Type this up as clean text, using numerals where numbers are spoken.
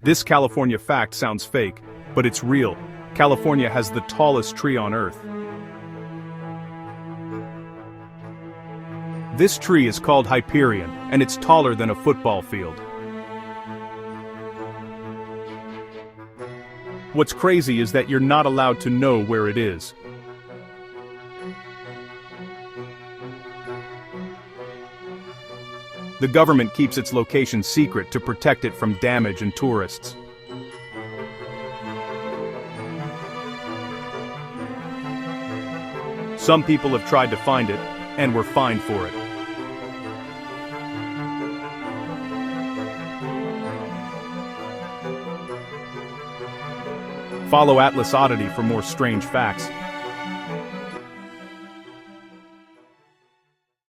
This California fact sounds fake, but it's real. California has the tallest tree on Earth. This tree is called Hyperion, and it's taller than a football field. What's crazy is that you're not allowed to know where it is. The government keeps its location secret to protect it from damage and tourists. Some people have tried to find it, and were fined for it. Follow AtlasOddity for more strange facts.